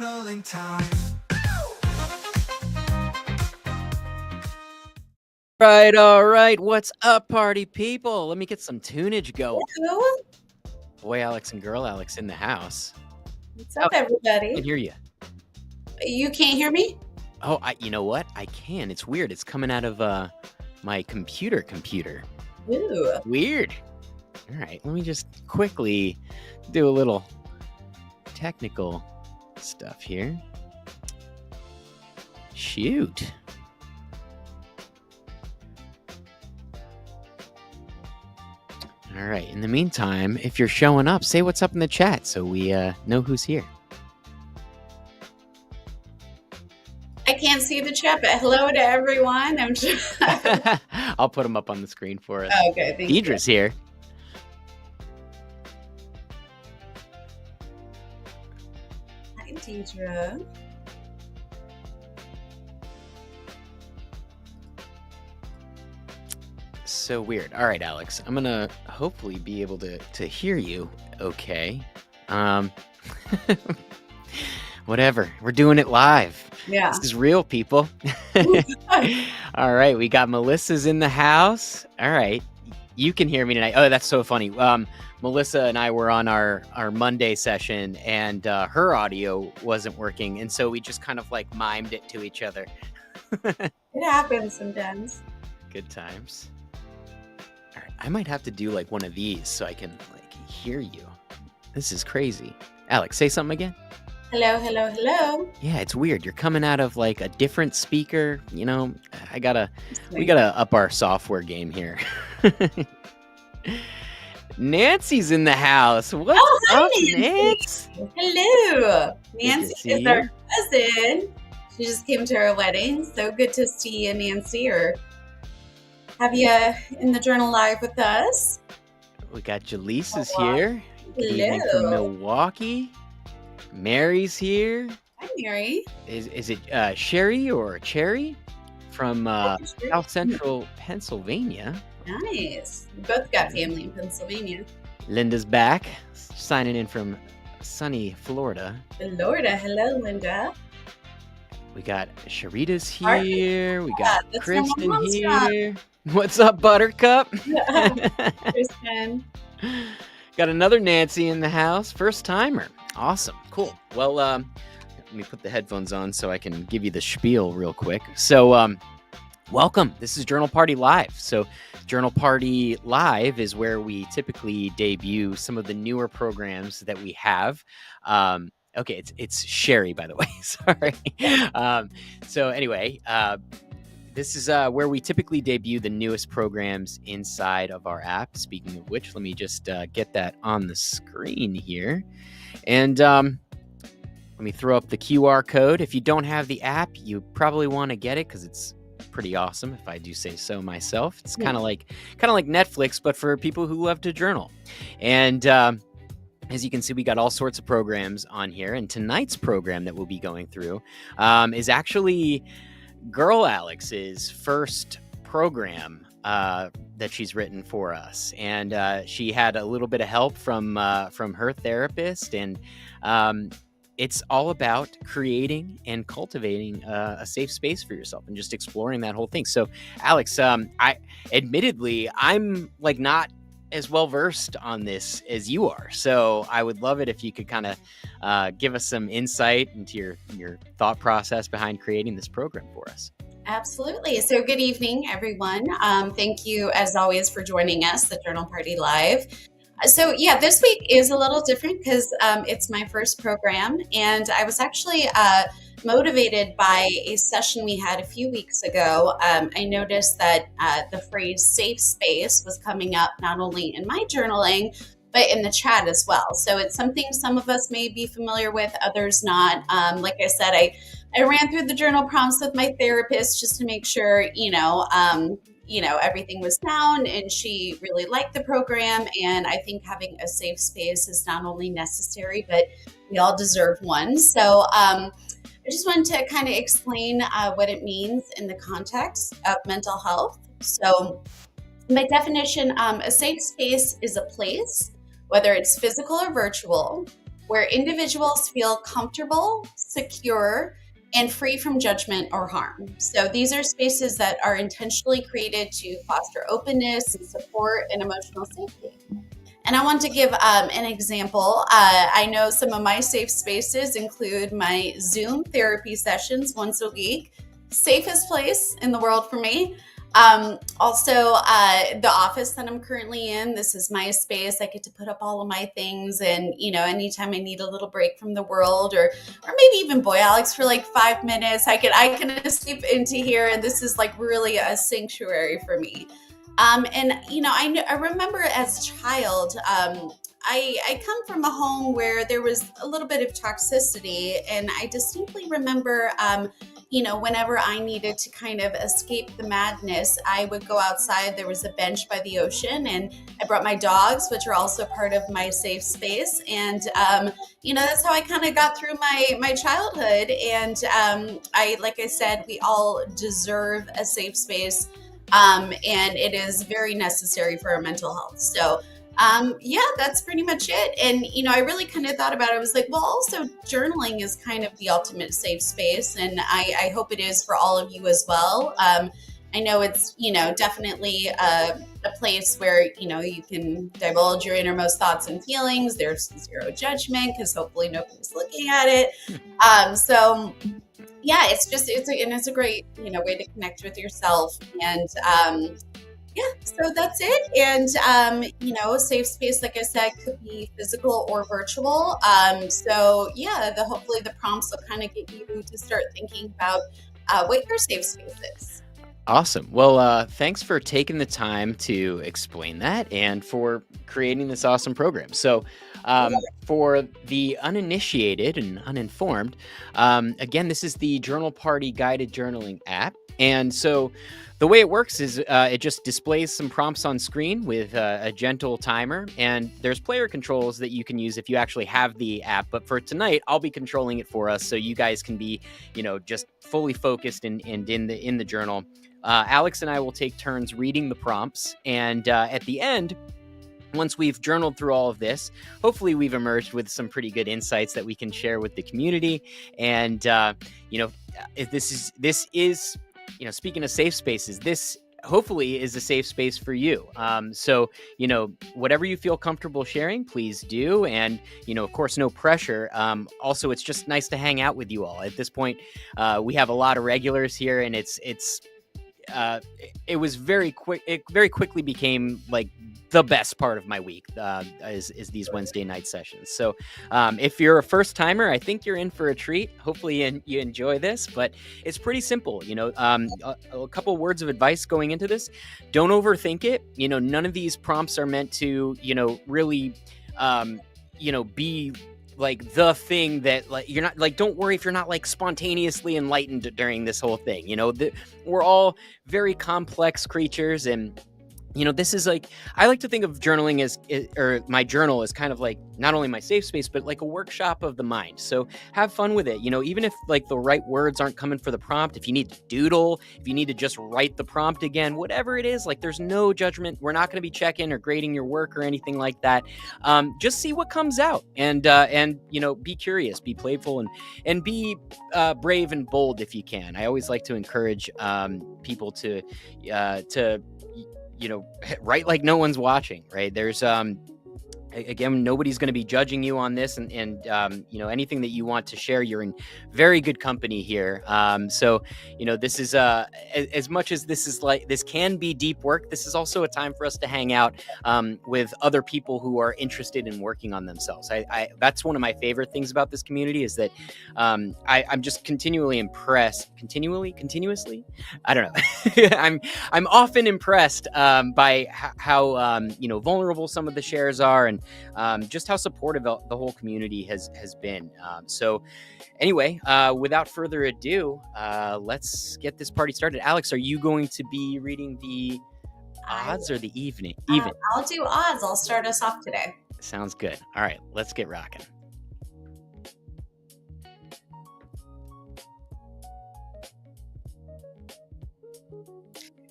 journaling time. All right. What's up, party people? Let me get some tunage going. Hello. Boy Alex and girl Alex in the house. What's up, I can everybody? hear you. You can't hear me? Oh, you know what? I can. It's weird. It's coming out of my computer. Ooh. Weird. All right. Let me just quickly do a little technical stuff here. Shoot. All right. In the meantime, if you're showing up, say what's up in the chat so we know who's here. I can't see the chat, but hello to everyone. I'm just... I'll put them up on the screen for us. Okay, thank you. Deidre's here. Hi, Deidre. So weird. All right, Alex. I'm gonna hopefully be able to hear you okay. Whatever. We're doing it live. Yeah. This is real, people. All right, we got Melissa's in the house. All right. You can hear me tonight. Oh, that's so funny. Melissa and I were on our Monday session, and her audio wasn't working, and so we just kind of like mimed it to each other. It happens sometimes. Good times. All right, I might have to do like one of these so I can like hear you. This is crazy. Alex, say something again. Hello, hello, hello. Yeah, it's weird. You're coming out of like a different speaker. You know, we gotta up our software game here. Nancy's in the house. What's up, Nancy? Hello. Nancy is you. our cousin. She just came to our wedding. So good to see you, Nancy, or have you in the journal live with us. We got Jaleesa's wow. here. Good evening from Hello. Milwaukee. Mary's here. Hi, Mary. Is it Sherry or Cherry from South Central Pennsylvania? Nice. We both got family in Pennsylvania. Linda's back, signing in from sunny Florida. Florida. Hello, Linda. We got Sharita's Art- here. We Yeah, got that's where my Kristen mom's here. What's up, Buttercup? Kristen. Got another Nancy in the house. First timer. Awesome. Cool. Well, let me put the headphones on so I can give you the spiel real quick. So, welcome. This is Journal Party Live. So, Journal Party Live is where we typically debut some of the newer programs that we have. Okay, it's Sherry, by the way. Sorry. So anyway, this is where we typically debut the newest programs inside of our app. Speaking of which, let me just get that on the screen here. And let me throw up the QR code. If you don't have the app, you probably want to get it because it's pretty awesome, if I do say so myself. It's kind of like Netflix, but for people who love to journal. And as you can see, we got all sorts of programs on here. And tonight's program that we'll be going through is actually Girl Alex's first program that she's written for us. And she had a little bit of help from her therapist. And it's all about creating and cultivating a safe space for yourself and just exploring that whole thing. So, Alex, I'm like not as well versed on this as you are. So I would love it if you could kind of give us some insight into your thought process behind creating this program for us. Absolutely. So good evening, everyone. Thank you, as always, for joining us, the Journal Party Live. So yeah, this week is a little different because it's my first program, and I was actually motivated by a session we had a few weeks ago. I noticed that the phrase safe space was coming up not only in my journaling, but in the chat as well. So it's something some of us may be familiar with, others not. Like I said, I ran through the journal prompts with my therapist just to make sure, everything was down, and she really liked the program. And I think having a safe space is not only necessary, but we all deserve one. So I just wanted to kind of explain what it means in the context of mental health. So by definition, a safe space is a place, whether it's physical or virtual, where individuals feel comfortable, secure, and free from judgment or harm. So these are spaces that are intentionally created to foster openness and support and emotional safety. And I want to give an example. I know some of my safe spaces include my Zoom therapy sessions once a week, safest place in the world for me. Also, the office that I'm currently in, this is my space. I get to put up all of my things, and anytime I need a little break from the world, or maybe even boy Alex for like 5 minutes, I can escape into here, and this is like really a sanctuary for me. And I remember as a child, I come from a home where there was a little bit of toxicity, and I distinctly remember, whenever I needed to kind of escape the madness, I would go outside. There was a bench by the ocean, and I brought my dogs, which are also part of my safe space, and that's how I kind of got through my childhood. And like I said, we all deserve a safe space, and it is very necessary for our mental health. So, yeah, that's pretty much it. And, I really kind of thought about it. I was like, well, also journaling is kind of the ultimate safe space. And I hope it is for all of you as well. I know it's, definitely a place where, you can divulge your innermost thoughts and feelings. There's zero judgment because hopefully nobody's looking at it. So, yeah, it's a great way to connect with yourself. And yeah, so that's it. And a safe space, like I said, could be physical or virtual. So yeah, hopefully the prompts will kind of get you to start thinking about what your safe space is. Awesome. Well, thanks for taking the time to explain that and for creating this awesome program. So, for the uninitiated and uninformed, again, this is the Journal Party Guided Journaling app. And so the way it works is it just displays some prompts on screen with a gentle timer. And there's player controls that you can use if you actually have the app. But for tonight, I'll be controlling it for us so you guys can be, just fully focused and in the journal. Alex and I will take turns reading the prompts, and at the end, once we've journaled through all of this, hopefully we've emerged with some pretty good insights that we can share with the community. And if this is speaking of safe spaces, this hopefully is a safe space for you. So whatever you feel comfortable sharing, please do. And of course, no pressure. Also, it's just nice to hang out with you all. At this point, we have a lot of regulars here, and it was very quick. It very quickly became like the best part of my week is these Wednesday night sessions. So if you're a first timer, I think you're in for a treat. Hopefully you enjoy this, but it's pretty simple. A couple words of advice going into this: don't overthink it. None of these prompts are meant to really be like the thing that like you're not like. Don't worry if you're not like spontaneously enlightened during this whole thing. We're all very complex creatures, and this is like, I like to think of journaling or my journal as kind of like not only my safe space, but like a workshop of the mind. So have fun with it. Even if like the right words aren't coming for the prompt, if you need to doodle, if you need to just write the prompt again, whatever it is, like there's no judgment. We're not going to be checking or grading your work or anything like that. Just see what comes out, and be curious, be playful, and be brave and bold if you can. I always like to encourage people to write like no one's watching, right? There's again, nobody's going to be judging you on this, and anything that you want to share, you're in very good company here. So this is as much as this can be deep work, this is also a time for us to hang out with other people who are interested in working on themselves. I that's one of my favorite things about this community, is that I'm just continually impressed, continuously, I don't know. I'm often impressed by how vulnerable some of the shares are, and just how supportive the whole community has been. So anyway, without further ado, let's get this party started. Alex, are you going to be reading the odds or the even? I'll do odds. I'll start us off today. Sounds good. All right, let's get rocking.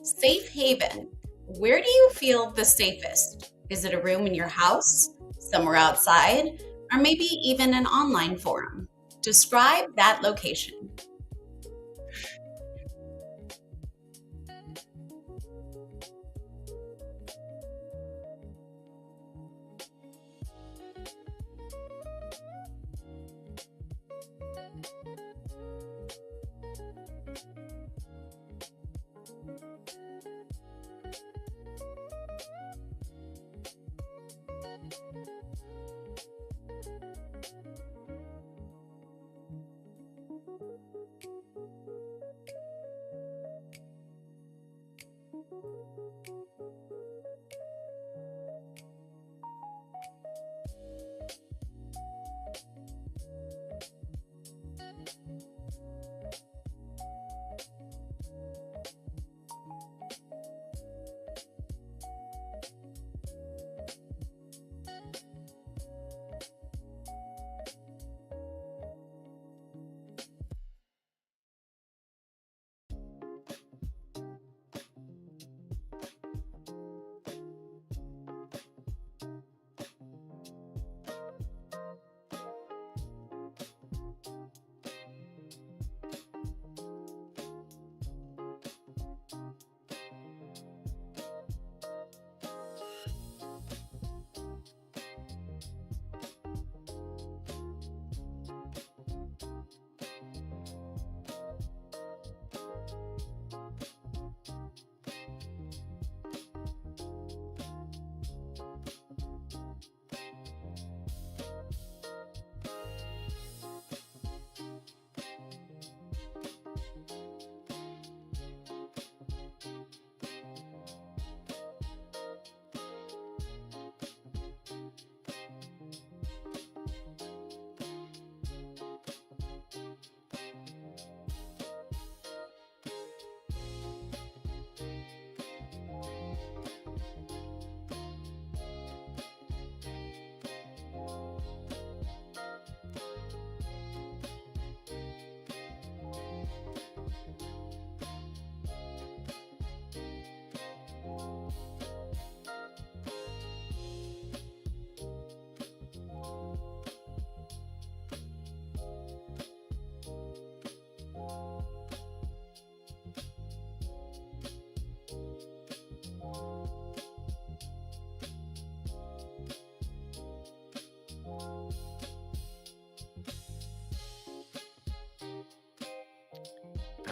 Safe haven. Where do you feel the safest? Is it a room in your house, somewhere outside, or maybe even an online forum. Describe that location.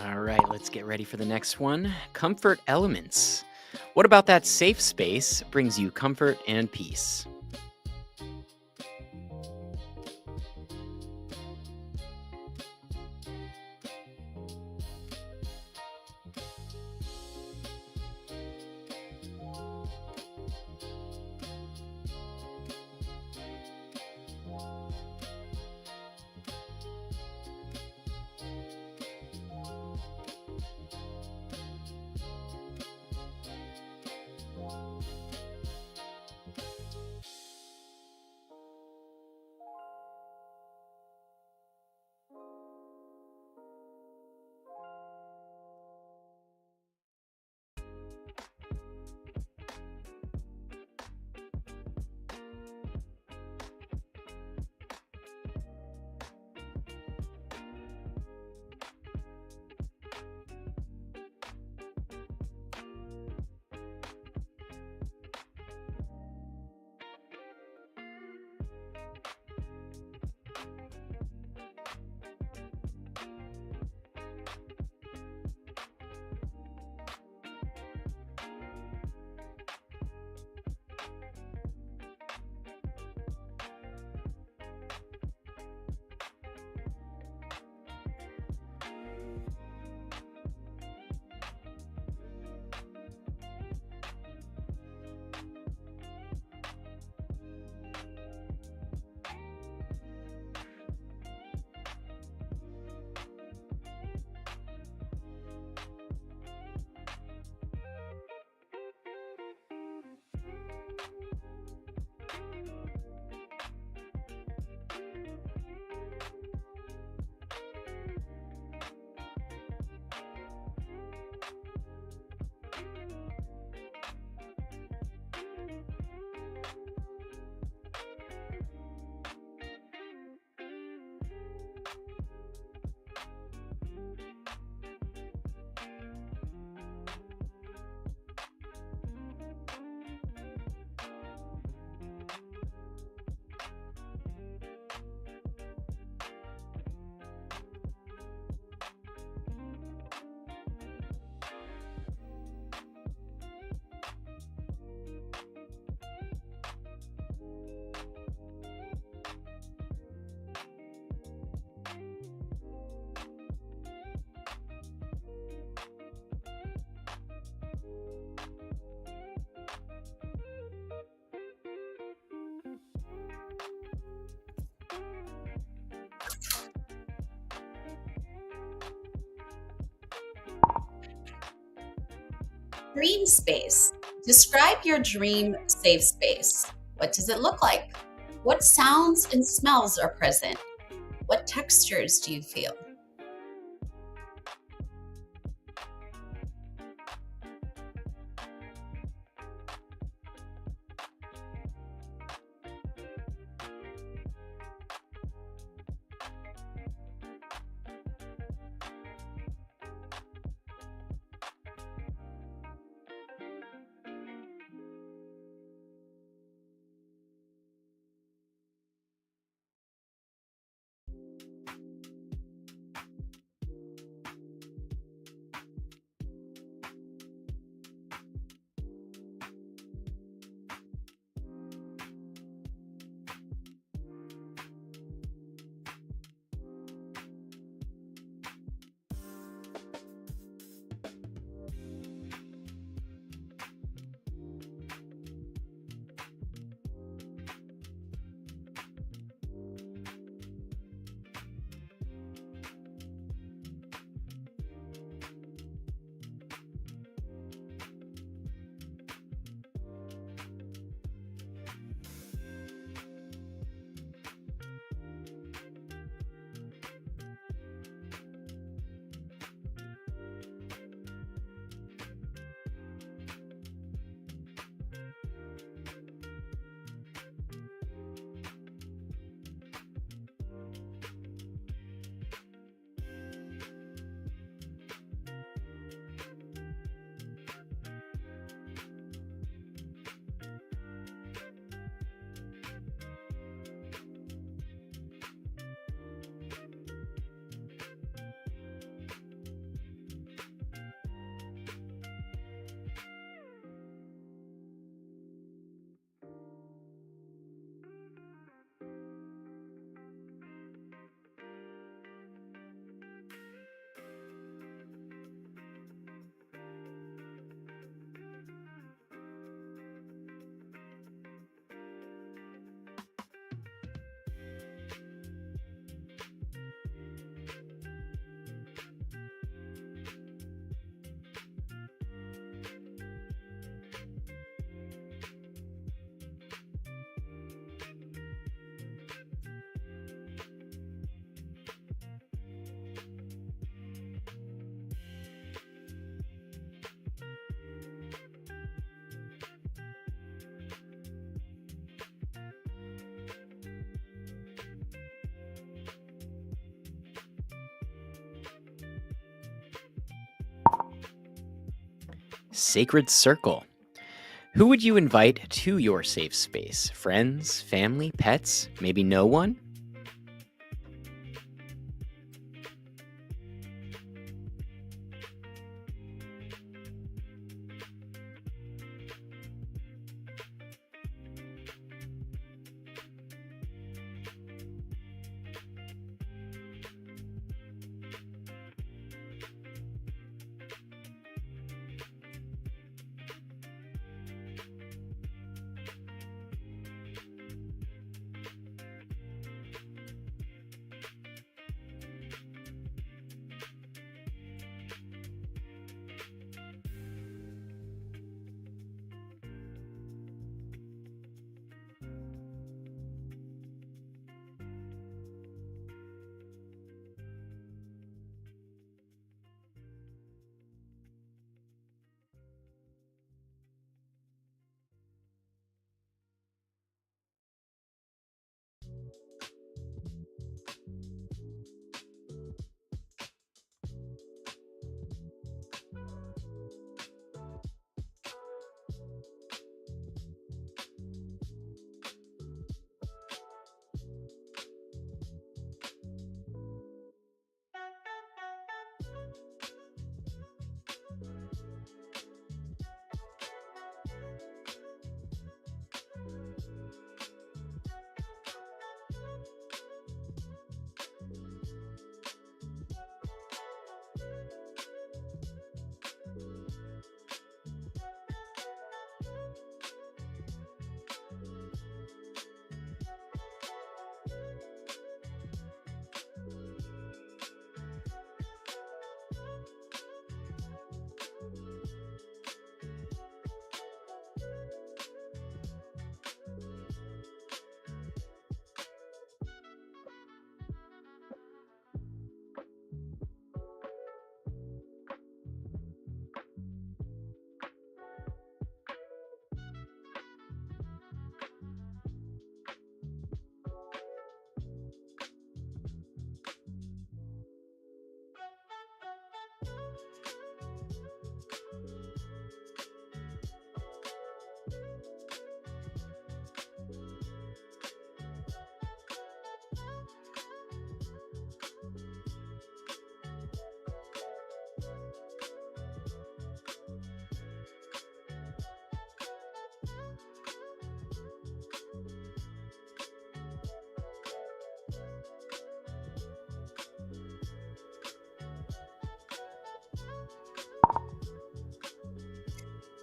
All right, let's get ready for the next one. Comfort elements. What about that safe space brings you comfort and peace? Dream space. Describe your dream safe space. What does it look like? What sounds and smells are present? What textures do you feel? Sacred circle. Who would you invite to your safe space? Friends, family, pets, maybe no one?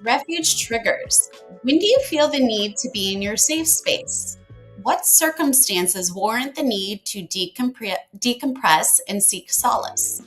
Refuge triggers. When do you feel the need to be in your safe space? What circumstances warrant the need to decompress and seek solace?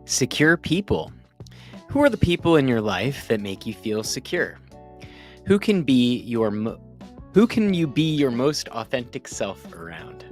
Secure people. Who are the people in your life that make you feel secure? Who can be your who can you be your most authentic self around?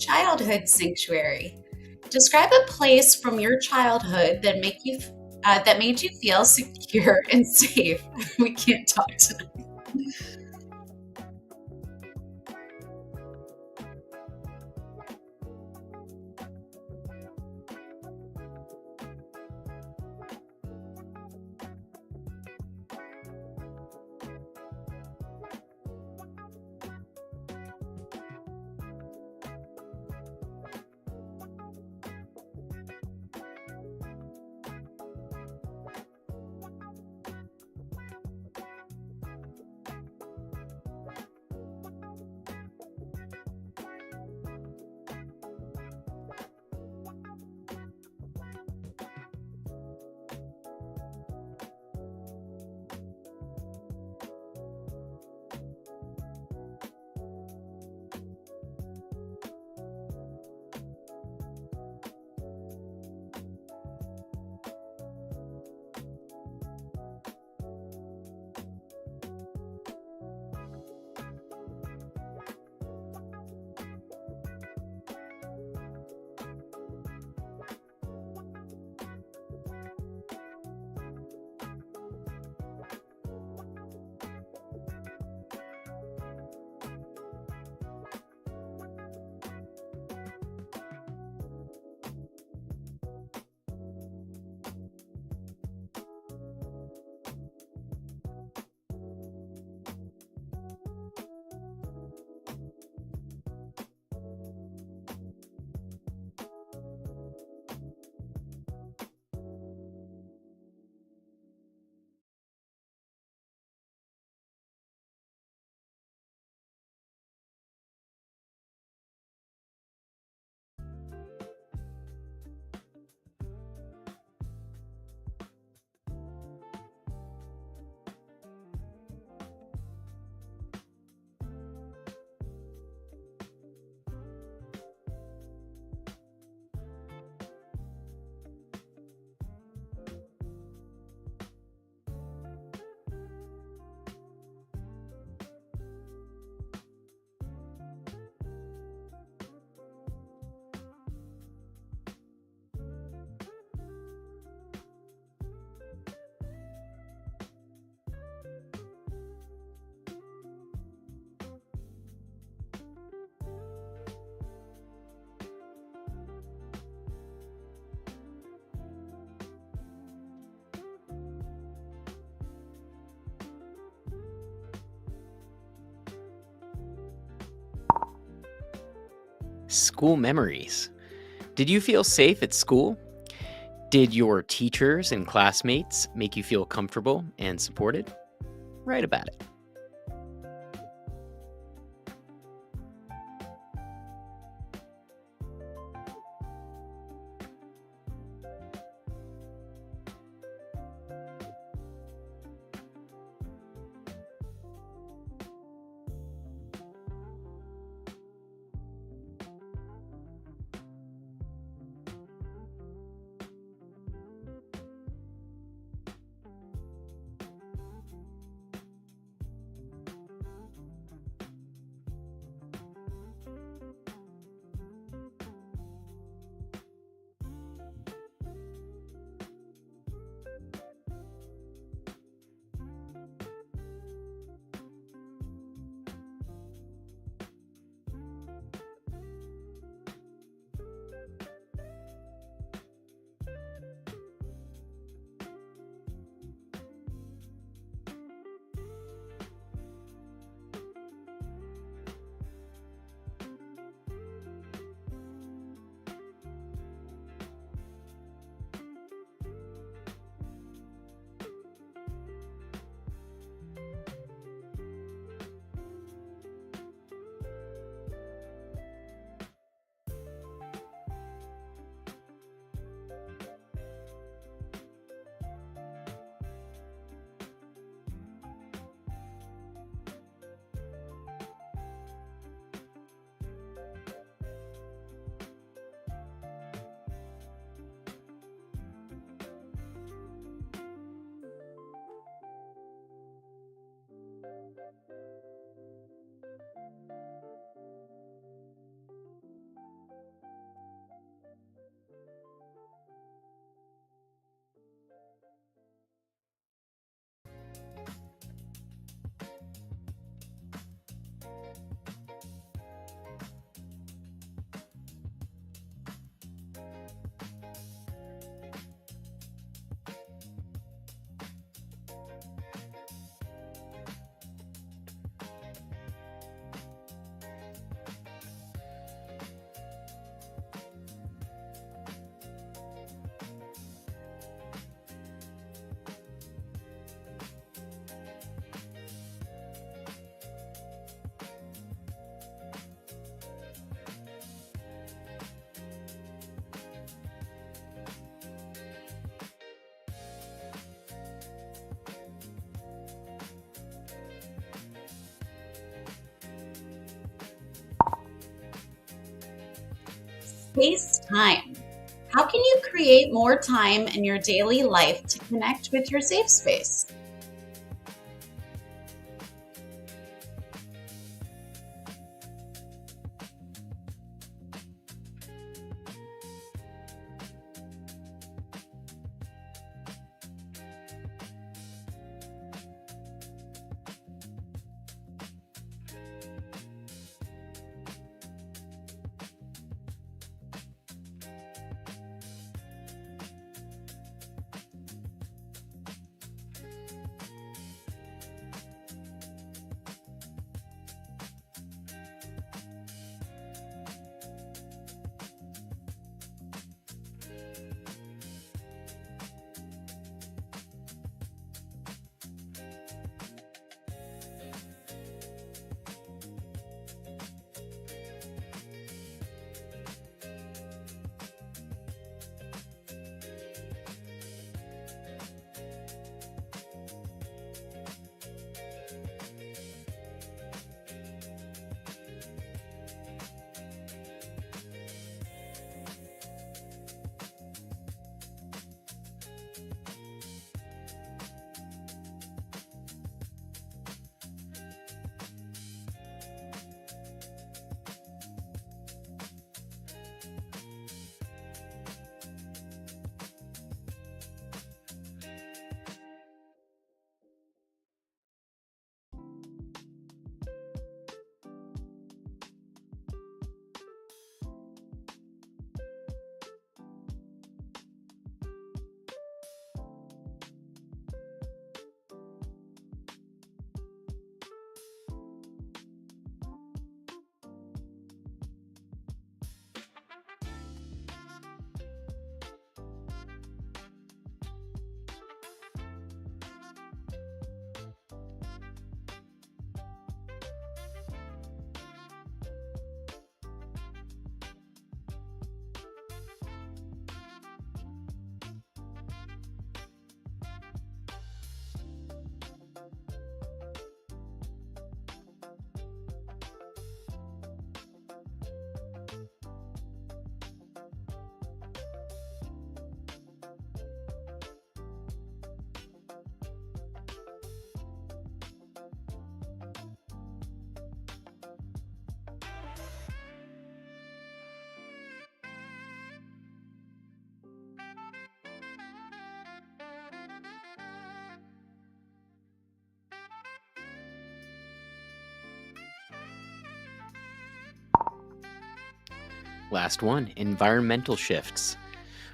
childhood sanctuary. Describe a place from your childhood that made you feel secure and safe. We can't talk tonight. School memories. Did you feel safe at school? Did your teachers and classmates make you feel comfortable and supported? Write about it. space time. How can you create more time in your daily life to connect with your safe space? Last one, environmental shifts.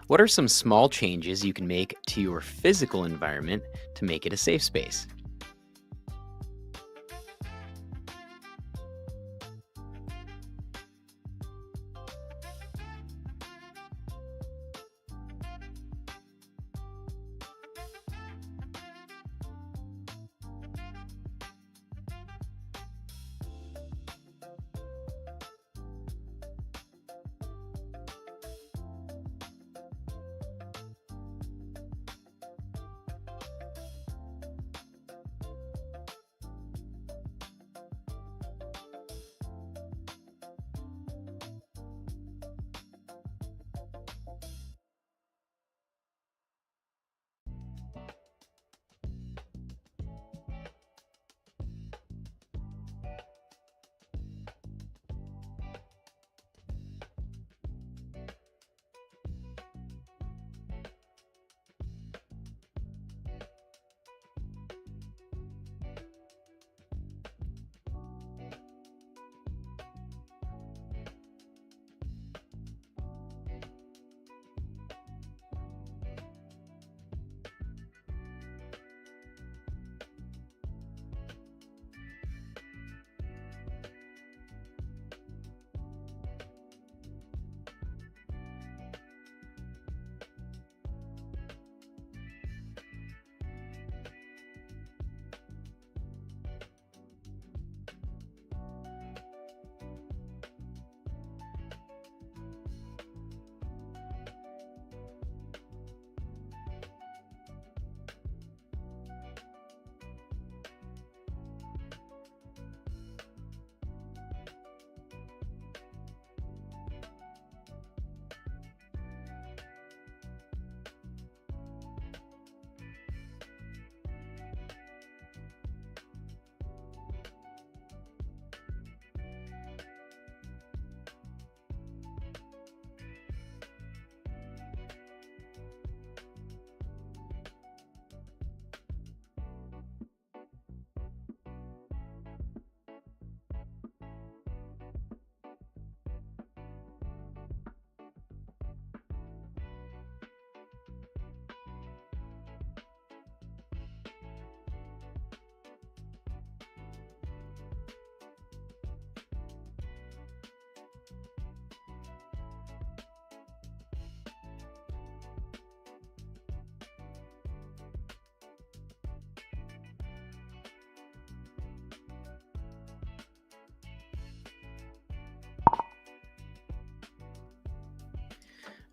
What are some small changes you can make to your physical environment to make it a safe space?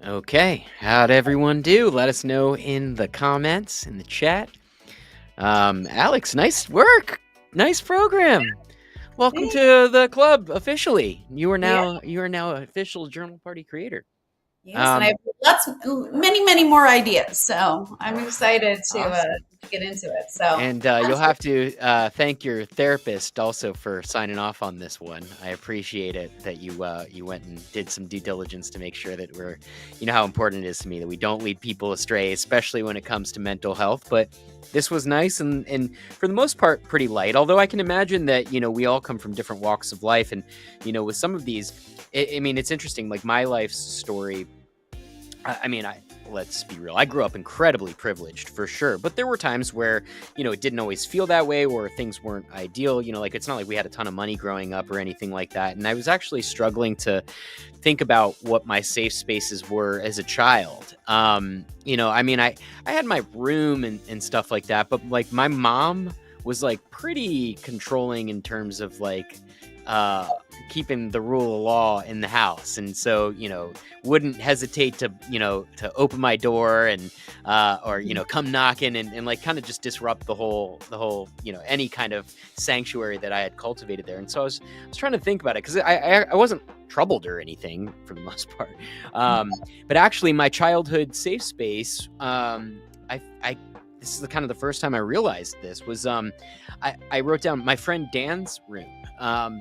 Okay, how'd everyone do? Let us know in the comments, in the chat. Alex, nice work. Nice program. Welcome Thanks. to the club officially. Yeah. You are now an official Journal Party creator. Yes, and I have Um, many more ideas. So I'm excited awesome. to get into it. So And you'll have to thank your therapist also for signing off on this one. I appreciate it that you went and did some due diligence to make sure that you know how important it is to me that we don't lead people astray, especially when it comes to mental health. But this was nice and for the most part pretty light. Although I can imagine that we all come from different walks of life, and with some of these, I mean, it's interesting. Like my life's story. I mean, let's be real. I grew up incredibly privileged for sure, but there were times where, it didn't always feel that way, or things weren't ideal. Like it's not like we had a ton of money growing up or anything like that. And I was actually struggling to think about what my safe spaces were as a child. I mean, I had my room and stuff like that, but like my mom was like pretty controlling in terms of like, keeping the rule of law in the house, and so wouldn't hesitate to open my door and or come knocking and like kind of just disrupt the whole any kind of sanctuary that I had cultivated there. And so I was trying to think about it, because I wasn't troubled or anything for the most part, but actually my childhood safe space, I this is the kind of the first time I realized this was I wrote down my friend Dan's room,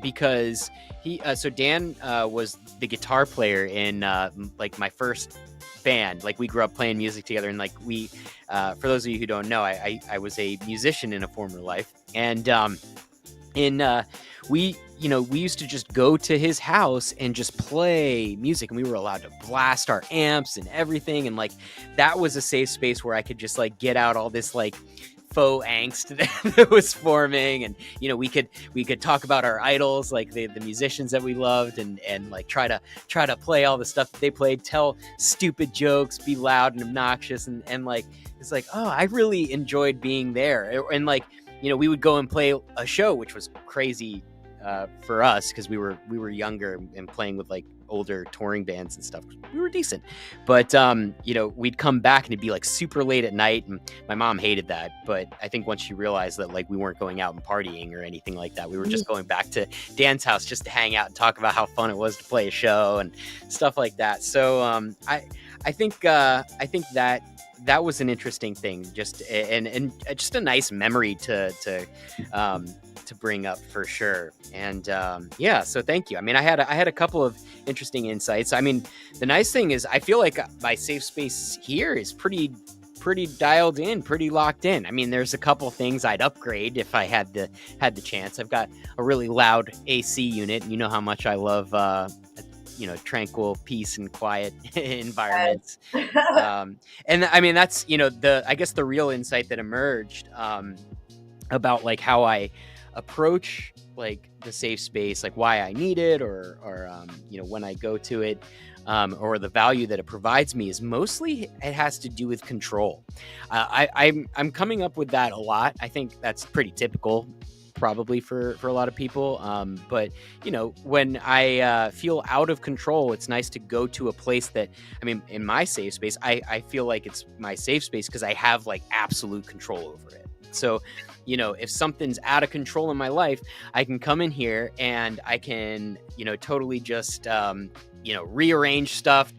because so Dan was the guitar player in like my first band. Like we grew up playing music together, and like we for those of you who don't know, I was a musician in a former life, and we used to just go to his house and just play music, and we were allowed to blast our amps and everything, and like that was a safe space where I could just like get out all this like faux angst that was forming, and we could talk about our idols, like the musicians that we loved, and like try to play all the stuff that they played, tell stupid jokes, be loud and obnoxious, and like it's like, oh, I really enjoyed being there. And like we would go and play a show, which was crazy for us because we were younger and playing with like older touring bands and stuff. We were decent, but we'd come back and it'd be like super late at night, and my mom hated that. But I think once she realized that like we weren't going out and partying or anything like that, we were just going back to Dan's house just to hang out and talk about how fun it was to play a show and stuff like that. So I think that was an interesting thing, just and just a nice memory to bring up for sure. And yeah, so thank you. I mean, I had a couple of interesting insights. I mean, the nice thing is I feel like my safe space here is pretty dialed in, pretty locked in. I mean, there's a couple things I'd upgrade if I had the chance. I've got a really loud AC unit, and you know how much I love tranquil peace and quiet environments. And I mean, that's I guess the real insight that emerged about like how I approach like the safe space, like why I need it, or when I go to it, or the value that it provides me, is mostly it has to do with control. I'm coming up with that a lot. I think that's pretty typical probably for a lot of people, but when I feel out of control, it's nice to go to a place that, I mean, in my safe space, I feel like it's my safe space because I have like absolute control over it. So if something's out of control in my life, I can come in here and I can totally just rearrange stuff,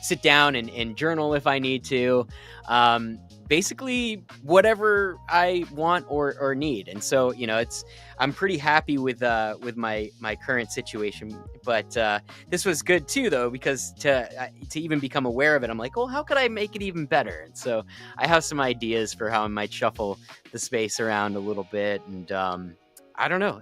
sit down and journal if I need to, basically whatever I want or need. And so I'm pretty happy with my current situation. But this was good too, though, because to even become aware of it, I'm like, well, how could I make it even better? And so I have some ideas for how I might shuffle the space around a little bit. And I don't know.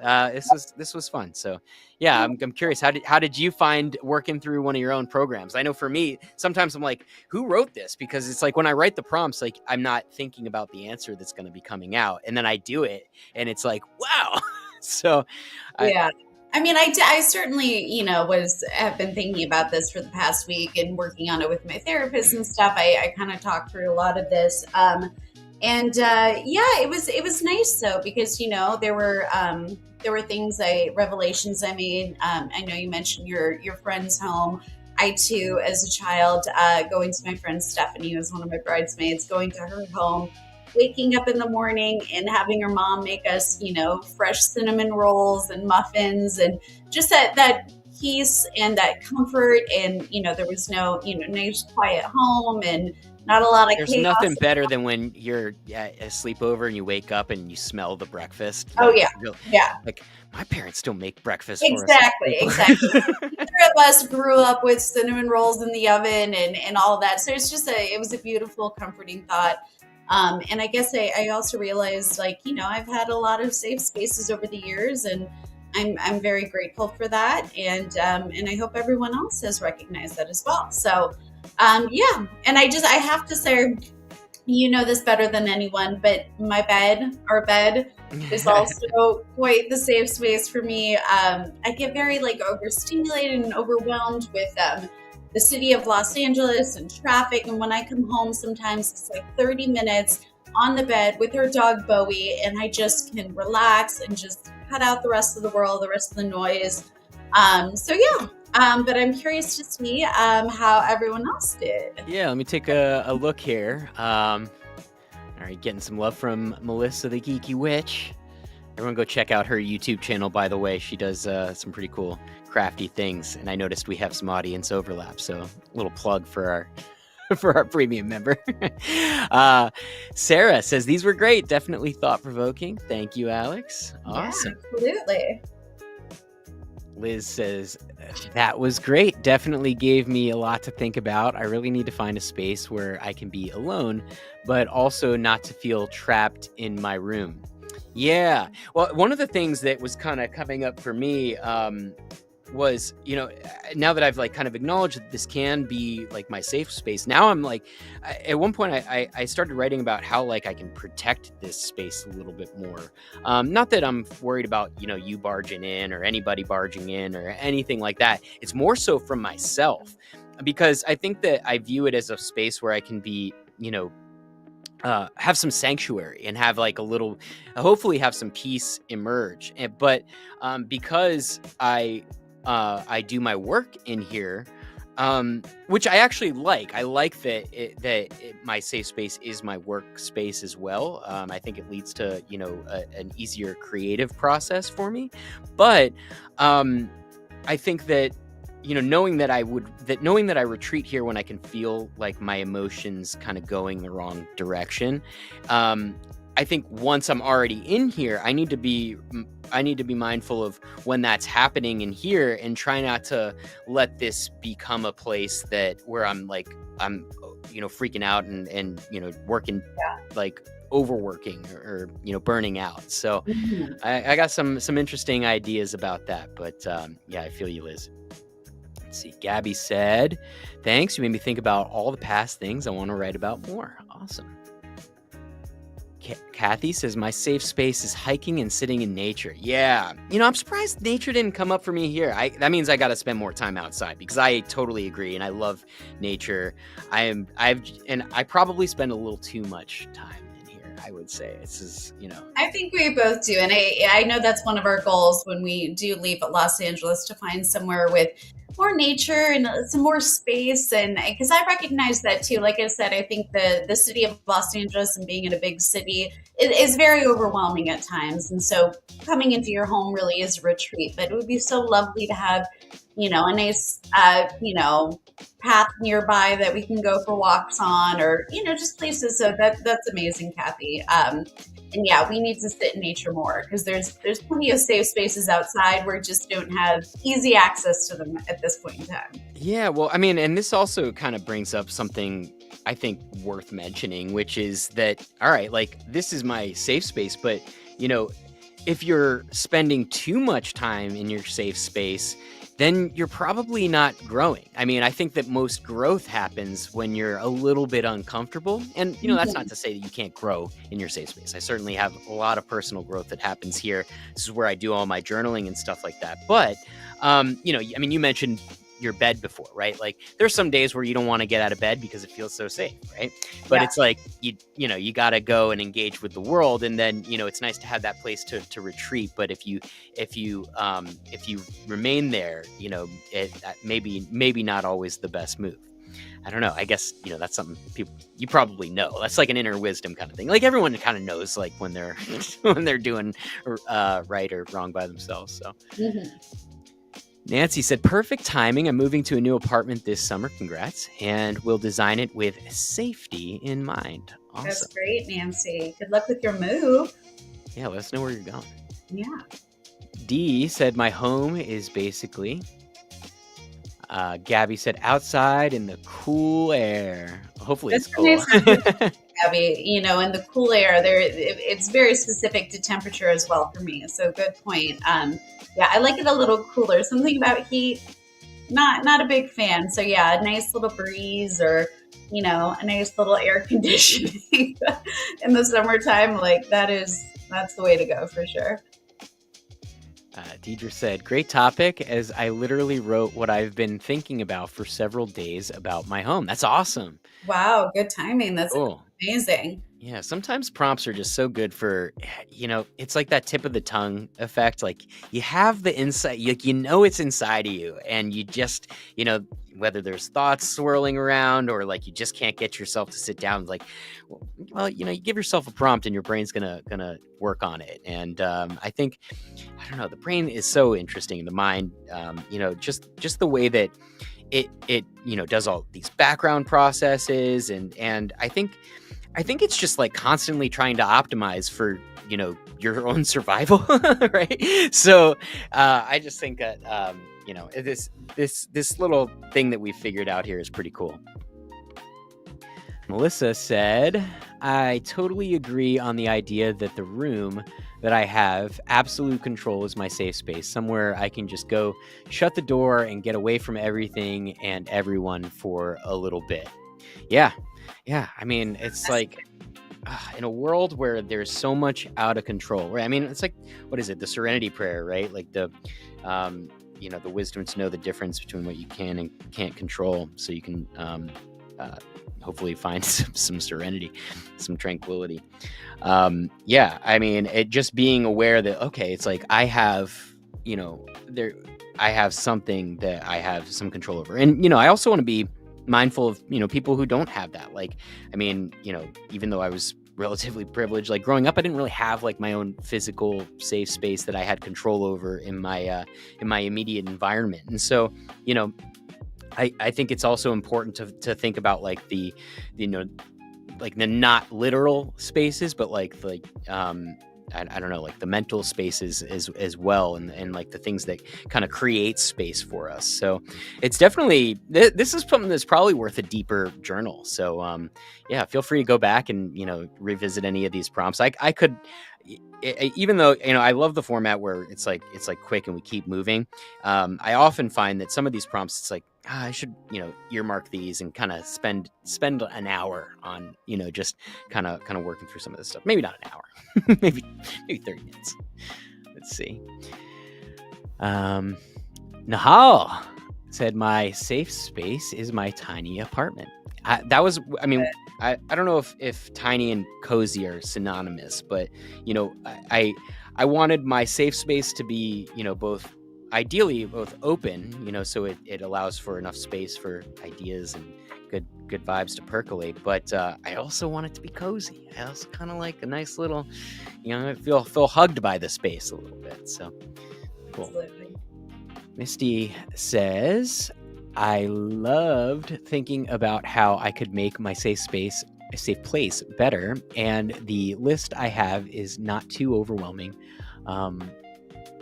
This was fun. So yeah, I'm curious. How did you find working through one of your own programs? I know for me, sometimes I'm like, who wrote this? Because it's like when I write the prompts, like I'm not thinking about the answer that's going to be coming out, and then I do it, and it's like, wow. So yeah. I mean, I certainly, have been thinking about this for the past week and working on it with my therapist and stuff. I kind of talked through a lot of this. And yeah, it was nice though, because there were things revelations I made. I know you mentioned your friend's home. I too, as a child, going to my friend Stephanie, who was one of my bridesmaids, going to her home, waking up in the morning and having her mom make us, fresh cinnamon rolls and muffins, and just that peace and that comfort. And, there was no, nice quiet home and not a lot of There's nothing chaos. better than when you're at a sleepover and you wake up and you smell the breakfast. Oh, Like, yeah. Yeah. like my parents still make breakfast for us at Exactly, exactly. sleepover. Neither of us grew up with cinnamon rolls in the oven and all that. So it was a beautiful, comforting thought. And I guess I also realized, like, I've had a lot of safe spaces over the years, and I'm very grateful for that. And I hope everyone else has recognized that as well. So, yeah. And I have to say, you know this better than anyone, but our bed, is also quite the safe space for me. I get very like overstimulated and overwhelmed with the city of Los Angeles and traffic. And when I come home, sometimes it's like 30 minutes on the bed with our dog Bowie, and I just can relax and just cut out the rest of the world, the rest of the noise. So yeah. But I'm curious to see how everyone else did. Yeah, let me take a look here. All right, getting some love from Melissa the Geeky Witch. Everyone go check out her YouTube channel, by the way. She does some pretty cool crafty things, and I noticed we have some audience overlap, so a little plug for our for our premium member. Sarah says, these were great, definitely thought-provoking. Thank you, Alex. Awesome. Yeah, absolutely. Liz says, that was great. Definitely gave me a lot to think about. I really need to find a space where I can be alone, but also not to feel trapped in my room. Yeah. Well, one of the things that was kind of coming up for me was, now that I've like kind of acknowledged that this can be like my safe space, now I'm like, at one point I started writing about how like I can protect this space a little bit more. Not that I'm worried about, you barging in or anybody barging in or anything like that. It's more so from myself, because I think that I view it as a space where I can be, have some sanctuary and have like hopefully have some peace emerge. But because I do my work in here, which I actually like. I like that my safe space is my workspace as well. I think it leads to an easier creative process for me. But I think that knowing that I retreat here when I can feel like my emotions kind of going the wrong direction. I think once I'm already in here, I need to be mindful of when that's happening in here and try not to let this become a place where I'm freaking out and working, like overworking or burning out. So I got some interesting ideas about that, but yeah, I feel you, Liz. Let's see. Gabby said, thanks. You made me think about all the past things I want to write about more. Awesome. Kathy says, my safe space is hiking and sitting in nature. Yeah. I'm surprised nature didn't come up for me here. That means I got to spend more time outside, because I totally agree. And I love nature. I probably spend a little too much time in here, I would say. This is, I think we both do. And I know that's one of our goals when we do leave Los Angeles, to find somewhere with more nature and some more space. And because I recognize that too, like I said, I think the city of Los Angeles and being in a big city is very overwhelming at times. And so coming into your home really is a retreat, but it would be so lovely to have, a nice, path nearby that we can go for walks on, or, just places. So that's amazing, Kathy. And yeah, we need to sit in nature more, because there's plenty of safe spaces outside. We just don't have easy access to them at this point in time. Yeah, well, I mean, and this also kind of brings up something I think worth mentioning, which is that, all right, like this is my safe space, but if you're spending too much time in your safe space, then you're probably not growing. I mean, I think that most growth happens when you're a little bit uncomfortable. And, that's not to say that you can't grow in your safe space. I certainly have a lot of personal growth that happens here. This is where I do all my journaling and stuff like that. But, you mentioned, your bed before, right? Like there's some days where you don't want to get out of bed because it feels so safe, right? But Yeah. it's like you got to go and engage with the world, and then it's nice to have that place to retreat. But if you remain there, maybe not always the best move. I don't know. I guess that's something you probably know. That's like an inner wisdom kind of thing. Like everyone kind of knows, like when they're when they're doing right or wrong by themselves. So Mhm. Nancy said, "Perfect timing. I'm moving to a new apartment this summer. Congrats, and we'll design it with safety in mind." That's Awesome. great, Nancy. Good luck with your move. Yeah, let us know where you're going. Yeah. D said, "My home is basically." Gabby said, "Outside in the cool air." Hopefully That's it's a cool. nice idea, Abby. In the cool air, it's very specific to temperature as well for me. So good point. Yeah, I like it a little cooler. Something about heat, not a big fan. So yeah, a nice little breeze or a nice little air conditioning in the summertime, like that's the way to go for sure. Deidre said, "Great topic, as I literally wrote what I've been thinking about for several days about my home." That's awesome. Wow, good timing. That's Cool. amazing. Yeah, sometimes prompts are just so good for, it's like that tip of the tongue effect. Like you have the insight, it's inside of you, and you just, whether there's thoughts swirling around or like you just can't get yourself to sit down. Like, well, you give yourself a prompt, and your brain's gonna work on it. And I think, I don't know, the brain is so interesting. The mind, just the way that it does all these background processes, and I think it's just like constantly trying to optimize for your own survival, right? So I just think that this little thing that we figured out here is pretty cool. Melissa said, "I totally agree on the idea that the room that I have absolute control is my safe space, somewhere I can just go shut the door and get away from everything and everyone for a little bit." Yeah. Yeah. I mean, it's like in a world where there's so much out of control, right? I mean, it's like, what is it? The Serenity Prayer, right? Like the wisdom to know the difference between what you can and can't control, so you can hopefully find some serenity, some tranquility. Yeah, I mean, it just being aware that, okay, it's like I have, I have something that I have some control over, and I also want to be mindful of people who don't have that. Like, I mean, even though I was relatively privileged, like growing up, I didn't really have like my own physical safe space that I had control over in my immediate environment. And so I think it's also important to think about like the like the not literal spaces, but like I don't know, like the mental spaces as well, and like the things that kind of create space for us. So it's definitely this is something that's probably worth a deeper journal. So yeah, feel free to go back and revisit any of these prompts. I could, even though I love the format where it's like quick and we keep moving. I often find that some of these prompts, it's like, I should earmark these and kind of spend an hour on just kind of working through some of this stuff. Maybe not an hour, maybe 30 minutes. Let's see. Nahal said, "My safe space is my tiny apartment." I don't know if tiny and cozy are synonymous, but I wanted my safe space to be ideally both open, so it allows for enough space for ideas and good vibes to percolate. But I also want it to be cozy. I also kind of like a nice little, I feel hugged by the space a little bit. So cool. Absolutely. Misty says, "I loved thinking about how I could make my safe place better, and the list I have is not too overwhelming.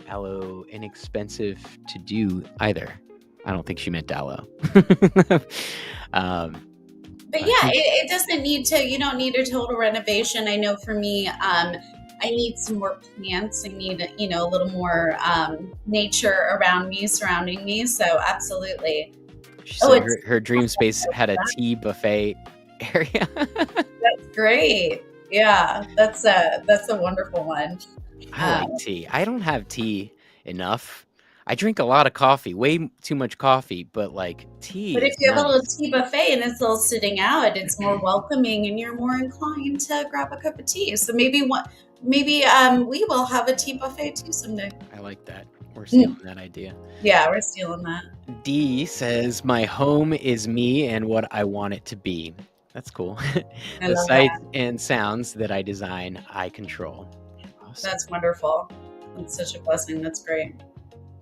Aloe inexpensive to do either." I don't think she meant aloe. But yeah, it doesn't need to. You don't need a total renovation. I know for me, I need some more plants. I need a little more nature around me, surrounding me. So absolutely. She said her dream space had a tea buffet area. That's great. Yeah, that's a wonderful one. I like tea. I don't have tea enough. I drink a lot of coffee, way too much coffee, but like tea But if is you have a little nice. tea buffet and it's all sitting out, it's more welcoming and you're more inclined to grab a cup of tea. So maybe we will have a tea buffet too someday. I like that. We're stealing Mm, that idea. yeah, we're stealing that. D says, "My home is me and what I want it to be." That's cool. I The love sights that. and sounds that I design, I control. Awesome. That's wonderful. That's such a blessing. That's great.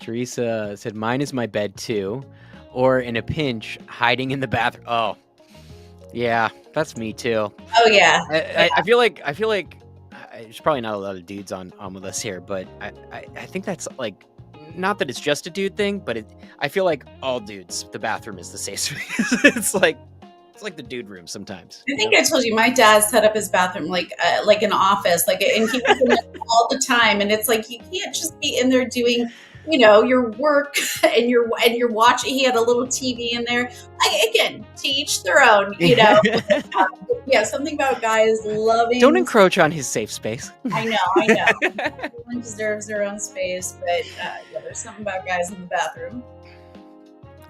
Teresa said, "Mine is my bed too, or in a pinch, hiding in the bathroom." Oh, yeah, that's me too. Oh yeah. I feel like there's probably not a lot of dudes on with us here, but I think that's like, not that it's just a dude thing, but I feel like all dudes, the bathroom is the safe space. It's like the dude room sometimes. I think I told you my dad set up his bathroom like an office, and he was in there all the time. And it's like you can't just be in there doing, your work and you're watching. He had a little TV in there. Again, to each their own. Yeah, something about guys Don't loving. encroach on his safe space. I know. Everyone deserves their own space, but yeah, there's something about guys in the bathroom.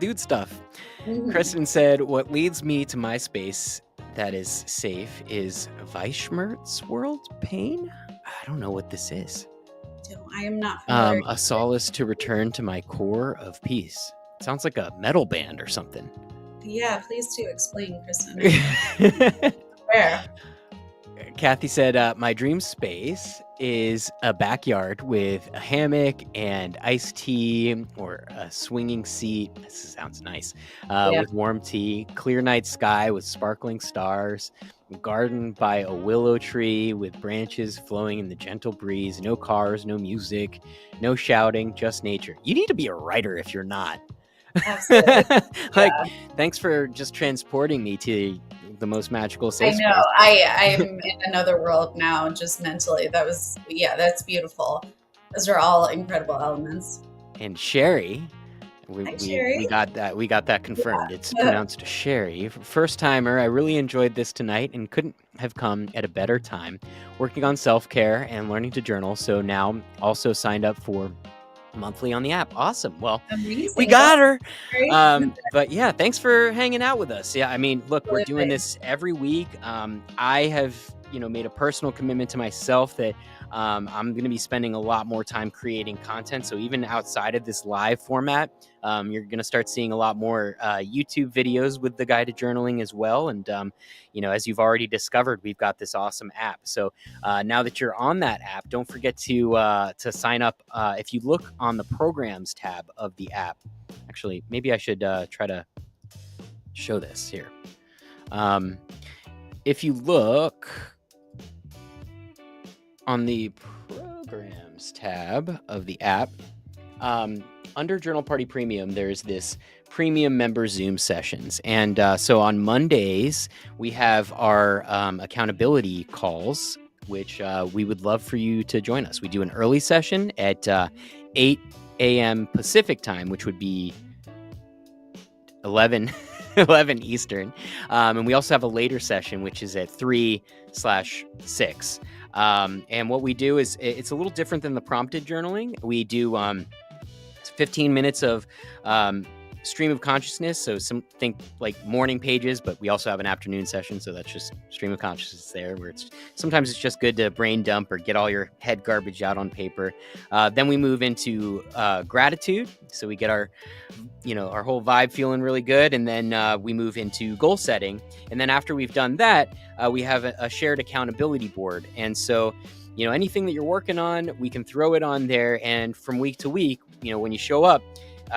Dude stuff. Mhm. Kristen said, "What leads me to my space that is safe is Weishmert's World Pain." I don't know what this is. So I am not familiar. A solace to return to my core of peace. Sounds like a metal band or something. Yeah, please do explain, Kristen. Where? Kathy said, "My dream space is a backyard with a hammock and iced tea or a swinging seat." This sounds nice. Yeah. With warm tea, clear night sky with sparkling stars, garden by a willow tree with branches flowing in the gentle breeze, no cars, no music, no shouting, just nature. You need to be a writer if you're not. Absolutely. Like, Yeah. thanks for just transporting me to the most magical I safe know. space. I'm in another world now, just mentally. That's beautiful. Those are all incredible elements. And Sherry, we, Hi, we, Sherry. we got that confirmed. It's pronounced Sherry. First timer, I really enjoyed this tonight and couldn't have come at a better time. Working on self-care and learning to journal, so now also signed up for monthly on the app. Awesome. Well, Amazing. we got her. Great. But yeah, thanks for hanging out with us. Yeah, I mean, look, we're doing Absolutely. this every week. I have, made a personal commitment to myself that I'm going to be spending a lot more time creating content. So even outside of this live format, you're going to start seeing a lot more YouTube videos with the guided journaling as well. And, as you've already discovered, we've got this awesome app. So now that you're on that app, don't forget to sign up. If you look on the programs tab of the app, actually, maybe I should try to show this here. If you look on the programs tab of the app, under Journal Party Premium, there's this premium member Zoom sessions. And so on Mondays, we have our accountability calls, which we would love for you to join us. We do an early session at 8 a.m. Pacific time, which would be 11 Eastern. And we also have a later session, which is at 3/6. And what we do is it's a little different than the prompted journaling. We do 15 minutes of stream of consciousness. So think like morning pages, but we also have an afternoon session. So that's just stream of consciousness there, where sometimes it's just good to brain dump or get all your head garbage out on paper. Then we move into gratitude. So we get our whole vibe feeling really good. And then we move into goal setting. And then after we've done that, we have a shared accountability board. And so, anything that you're working on, we can throw it on there. And from week to week, when you show up,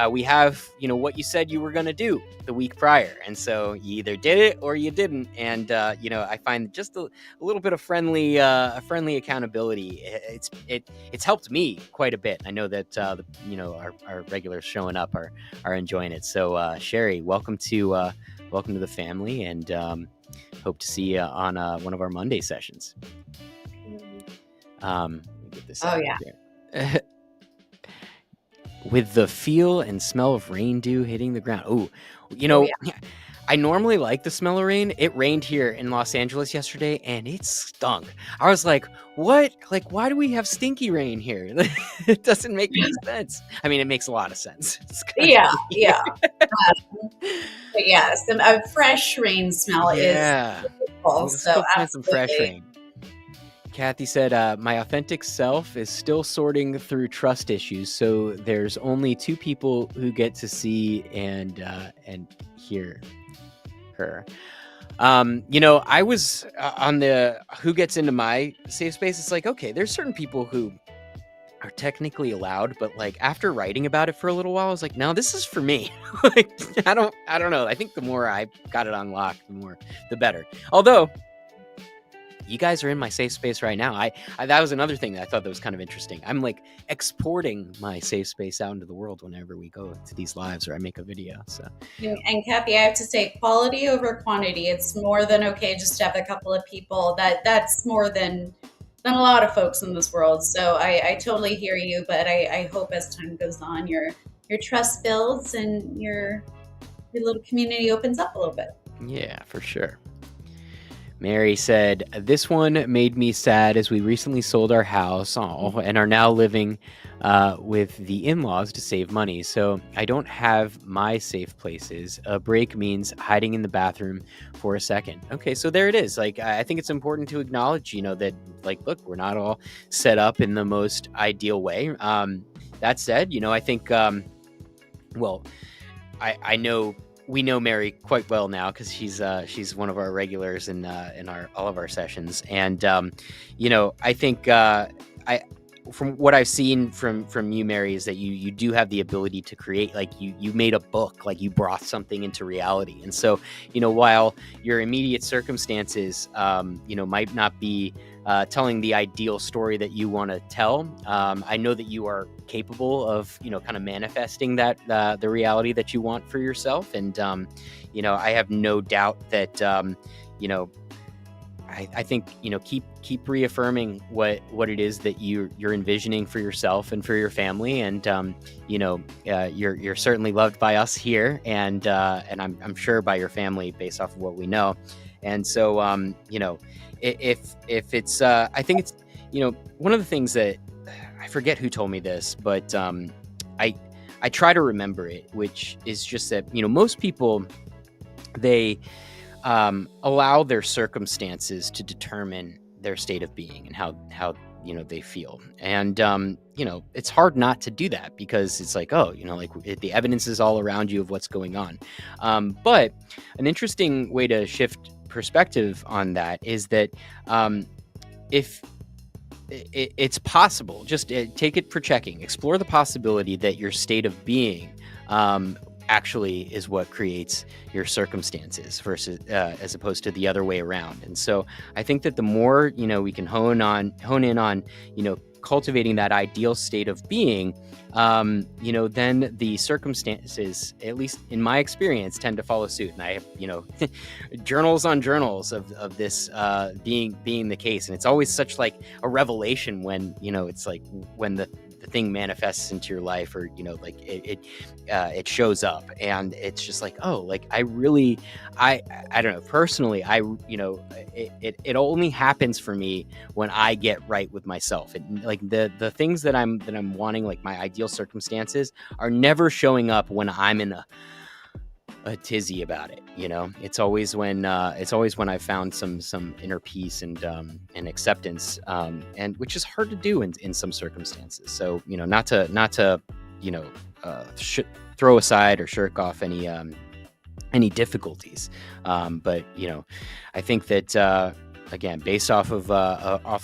we have, what you said you were going to do the week prior. And so you either did it or you didn't. And, I find just a little bit of friendly accountability. It's helped me quite a bit. I know that, our regulars showing up are enjoying it. So, Sherry, welcome to the family, and hope to see you on one of our Monday sessions. Let me get this out here. With the feel and smell of rain dew hitting the ground. Oh, Yeah. I normally like the smell of rain. It rained here in Los Angeles yesterday and it stunk. I was like, what? Like, why do we have stinky rain here? It doesn't make any sense. I mean, it makes a lot of sense. It's kind of Yeah, weird. yeah. But yes, a fresh rain smell is Yeah. beautiful. Let's So go find some fresh absolutely. rain. Kathy said, my authentic self is still sorting through trust issues. So there's only two people who get to see and hear her. I was on the who gets into my safe space. It's like, okay, there's certain people who are technically allowed, but like after writing about it for a little while, I was like, no, this is for me. Like, I don't know. I think the more I got it unlocked, the better. Although you guys are in my safe space right now. I that was another thing that I thought that was kind of interesting. I'm like exporting my safe space out into the world whenever we go to these lives or I make a video. So And Kathy, I have to say, quality over quantity. It's more than okay just to have a couple of people. That's more than a lot of folks in this world. So I totally hear you, but I hope as time goes on, your trust builds and your little community opens up a little bit. yeah, for sure. Mary said, this one made me sad as we recently sold our house and are now living with the in laws to save money. So I don't have my safe places. A break means hiding in the bathroom for a second. Okay, so there it is. Like, I think it's important to acknowledge, that, like, look, we're not all set up in the most ideal way. That said, I think, well, I know we know Mary quite well now because she's one of our regulars in our all of our sessions, and I think I from what I've seen from you, Mary, is that you do have the ability to create. Like you made a book, like you brought something into reality, and so while your immediate circumstances might not be telling the ideal story that you want to tell. I know that you are capable of, kind of manifesting that the reality that you want for yourself, and I have no doubt that I think keep reaffirming what it is that you're envisioning for yourself and for your family, and you're certainly loved by us here, and I'm sure by your family based off of what we know, and so if it's I think it's one of the things that I forget who told me this, but I try to remember it, which is just that most people they allow their circumstances to determine their state of being and how they feel, and it's hard not to do that because it's like, oh, the evidence is all around you of what's going on, but an interesting way to shift perspective on that is that if it's possible, just take it for checking, explore the possibility that your state of being actually is what creates your circumstances versus as opposed to the other way around. And so I think that the more we can hone in on cultivating that ideal state of being, then the circumstances, at least in my experience, tend to follow suit. And I have journals on journals of this being the case, and it's always such like a revelation when it's like when the thing manifests into your life, or like it shows up, and it's just like, oh, like I don't know, personally, it only happens for me when I get right with myself. And like the things that I'm wanting, like my ideal circumstances, are never showing up when I'm in a tizzy about it. It's always when I've found some inner peace and acceptance, and which is hard to do in some circumstances. So not to throw aside or shirk off any difficulties, but I think that again, based off of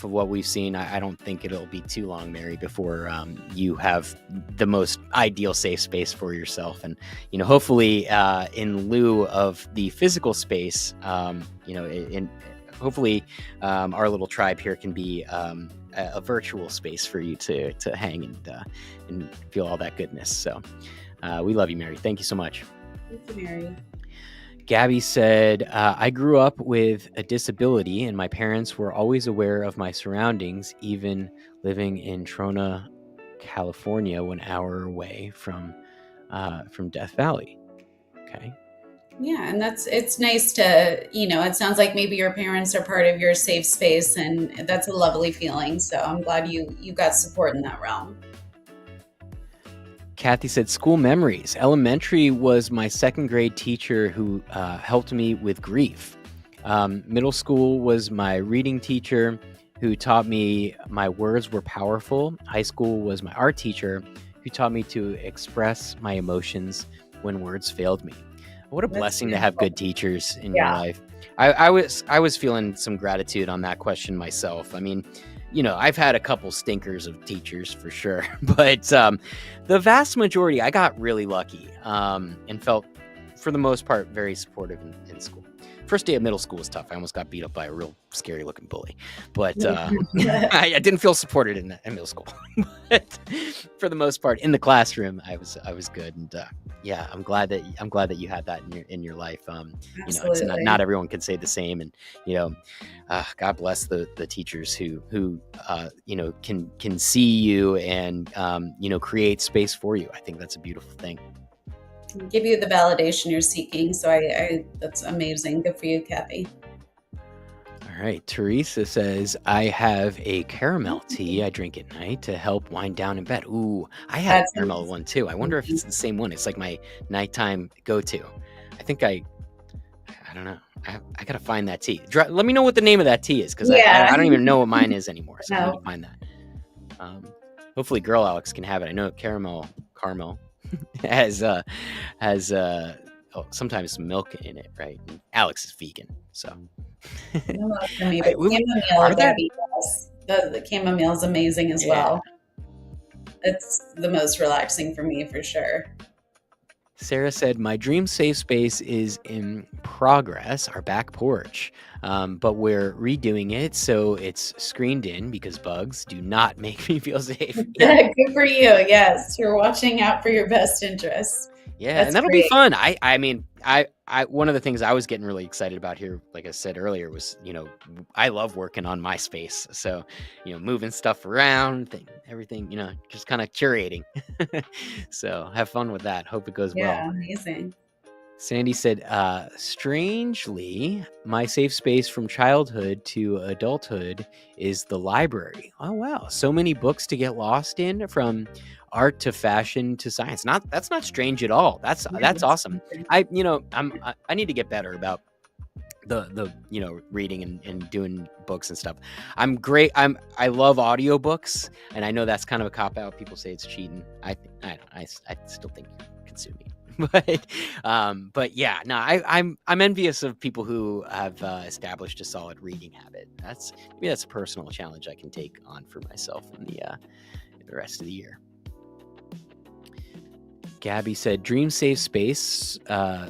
what we've seen, I don't think it'll be too long, Mary, before you have the most ideal safe space for yourself, and hopefully in lieu of the physical space, hopefully our little tribe here can be a virtual space for you to hang and feel all that goodness. So we love you, Mary. Thank you so much. Thank you, Mary. Gabby said, I grew up with a disability, and my parents were always aware of my surroundings, even living in Trona, California, 1 hour away from Death Valley. Okay. Yeah, and it's nice to, it sounds like maybe your parents are part of your safe space, and that's a lovely feeling. So I'm glad you got support in that realm. Kathy said, school memories. Elementary was my second grade teacher who helped me with grief. Middle school was my reading teacher who taught me my words were powerful. High school was my art teacher who taught me to express my emotions when words failed me. What a That's blessing to have beautiful. good teachers in your Yeah. life. I was feeling some gratitude on that question myself. I mean, I've had a couple stinkers of teachers for sure, but the vast majority, I got really lucky and felt, for the most part, very supportive in school. First day of middle school was tough. I almost got beat up by a real scary looking bully, but I didn't feel supported in middle school. But for the most part, in the classroom, I was good, and yeah, I'm glad that you had that in your life. It's not Absolutely. everyone can say the same, and you know, God bless the teachers who can see you and create space for you. I think that's a beautiful thing. Give you the validation you're seeking. So I that's amazing. Good for you, Kathy. All right, Teresa says, I have a caramel tea I drink at night to help wind down in bed. Ooh, I had a That's caramel one too. I wonder if amazing. it's the same one. It's like my nighttime go-to. I think I don't know. I gotta find that tea. Let me know what the name of that tea is, because Yeah. I don't even know what mine is anymore. So I need to No. find that. Hopefully, Girl Alex can have it. I know caramel has sometimes milk in it, right? And Alex is vegan, so No milk for me, but are chamomile, there? Gabby, yes. The chamomile is amazing as Yeah. well. It's the most relaxing for me for sure. Sarah said, my dream safe space is in progress, our back porch. But we're redoing it so it's screened in because bugs do not make me feel safe. Yeah. Good for you. Yes, you're watching out for your best interests. Yeah. And That's that'll be great. fun. I mean, one of the things I was getting really excited about here, like I said earlier, was, I love working on my space. So, moving stuff around, everything, just kind of curating. So have fun with that. Hope it goes well. Yeah, amazing. Sandy said, strangely, my safe space from childhood to adulthood is the library. Oh, wow. So many books to get lost in, from art to fashion to science. That's not strange at all. That's Yeah, that's that's awesome. amazing. I need to get better about the reading and doing books and stuff. I'm great. I love audiobooks, and I know that's kind of a cop out. People say it's cheating. I still think you're consuming. But yeah, no, I'm envious of people who have established a solid reading habit. Maybe that's a personal challenge I can take on for myself in the rest of the year. Gabby said, dream safe space,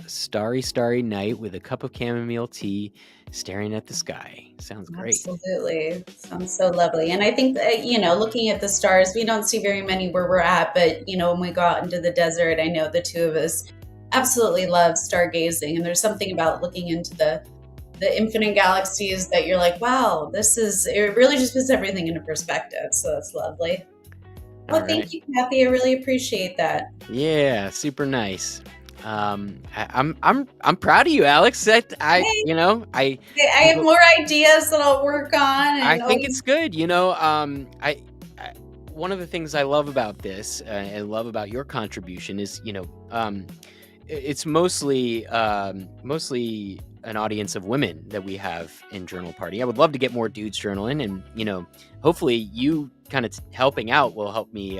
starry night with a cup of chamomile tea, staring at the sky. Sounds great. Absolutely. Sounds so lovely. And I think that, looking at the stars, we don't see very many where we're at, but, when we go out into the desert, I know the two of us absolutely love stargazing. And there's something about looking into the infinite galaxies that you're like, wow, it really just puts everything into perspective. So that's lovely. All Well, right. thank you, Kathy. I really appreciate that. Yeah, super nice. I'm proud of you, Alex. Hey, I have People, more ideas that I'll work on I and think it's always. good. I one of the things I love about this and love about your contribution is, it's mostly an audience of women that we have in Journal Party. I would love to get more dudes journaling, and hopefully you kind of helping out will help me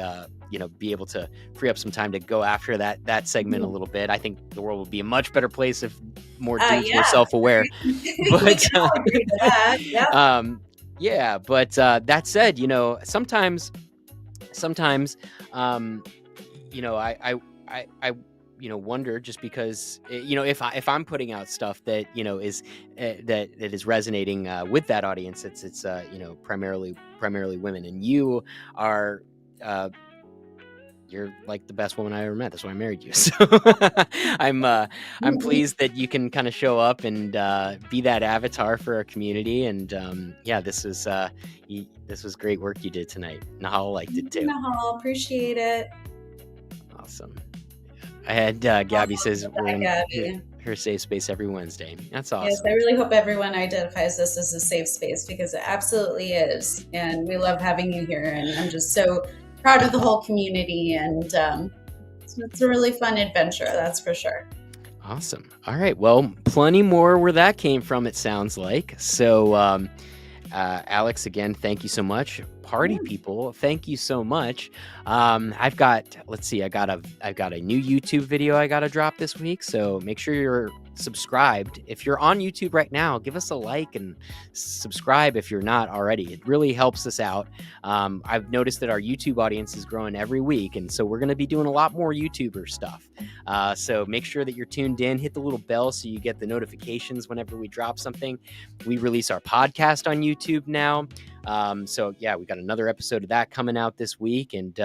be able to free up some time to go after that segment a little bit. I think the world would be a much better place if more dudes were Yeah, self-aware. we But can all agree to that. Yep. yeah, but that said, sometimes I wonder, just because if I'm putting out stuff that is that is resonating with that audience. It's primarily women, and you are you're like the best woman I ever met. That's why I married you. So I'm uh, I'm pleased that you can kind of show up and be that avatar for our community. And yeah, this was great work you did tonight. Nahal liked it too. No, appreciate it. Awesome. I had Gabby says Bye, we're Gabby. her safe space every Wednesday. That's Yes, awesome. I really hope everyone identifies this as a safe space because it absolutely is. And we love having you here. And I'm just so proud of the whole community. And it's a really fun adventure, that's for sure. Awesome. All right. Well, plenty more where that came from, it sounds like. So, Alex, again, thank you so much. Party Yeah. people, thank you so much. I've got, let's see, I've got a new YouTube video I got to drop this week. So make sure you're subscribed. If you're on YouTube right now, give us a like and subscribe if you're not already. It really helps us out. I've noticed that our YouTube audience is growing every week, and so we're going to be doing a lot more YouTuber stuff. So make sure that you're tuned in. Hit the little bell so you get the notifications whenever we drop something. We release our podcast on YouTube now. So yeah, we got another episode of that coming out this week. And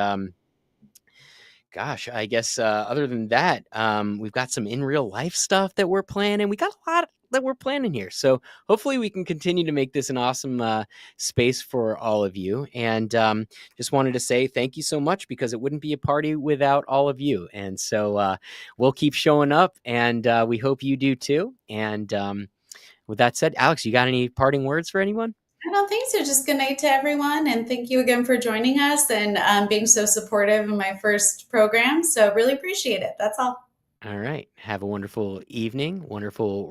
gosh, I guess other than that, we've got some in real life stuff that we're planning. We got a lot that we're planning here. So hopefully we can continue to make this an awesome space for all of you. And just wanted to say thank you so much because it wouldn't be a party without all of you. And so we'll keep showing up, and we hope you do too. And with that said, Alex, you got any parting words for anyone? I don't think so. Just good night to everyone. And thank you again for joining us and being so supportive in my first program. So, really appreciate it. That's all. All right. Have a wonderful evening, wonderful